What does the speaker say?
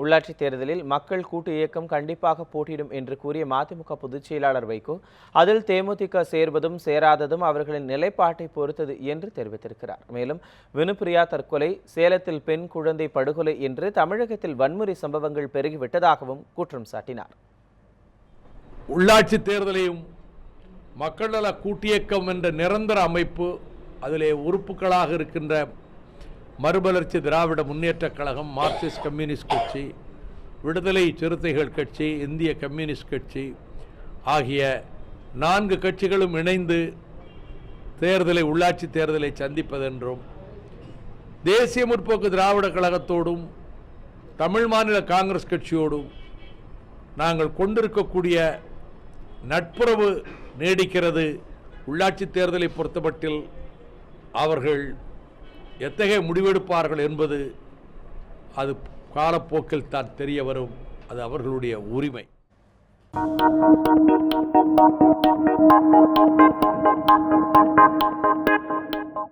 உள்ளாட்சி தேர்தலில் மக்கள் கூட்டு இயக்கம் கண்டிப்பாக போட்டியிடும் என்று கூறிய மதிமுக பொதுச் செயலாளர் வைகோ, அதில் தேமுதிக சேர்வதும் சேராததும் அவர்களின் நிலைப்பாட்டை பொறுத்தது என்று தெரிவித்திருக்கிறார். மேலும் வினுப்பிரியா தற்கொலை, சேலத்தில் பெண் குழந்தை படுகொலை என்று தமிழகத்தில் வன்முறை சம்பவங்கள் பெருகிவிட்டதாகவும் குற்றம் சாட்டினார். உள்ளாட்சி தேர்தலையும் மக்கள் நல கூட்டியக்கம் என்ற நிரந்தர அமைப்பு, அதிலே உறுப்புகளாக இருக்கின்ற மறுமலர்ச்சி திராவிட முன்னேற்றக் கழகம், மார்க்சிஸ்ட் கம்யூனிஸ்ட் கட்சி, விடுதலை சிறுத்தைகள் கட்சி, இந்திய கம்யூனிஸ்ட் கட்சி ஆகிய 4 கட்சிகளும் இணைந்து உள்ளாட்சி தேர்தலை சந்திப்பதென்றும், தேசிய முற்போக்கு திராவிட கழகத்தோடும் தமிழ் மாநில காங்கிரஸ் கட்சியோடும் நாங்கள் கொண்டிருக்கக்கூடிய நட்புறவு நீடிக்கிறது. உள்ளாட்சி தேர்தலை பொறுத்தமட்டில் அவர்கள் எத்தகைய முடிவெடுப்பார்கள் என்பது அது காலப்போக்கில் தான் தெரிய வரும். அது அவர்களுடைய உரிமை.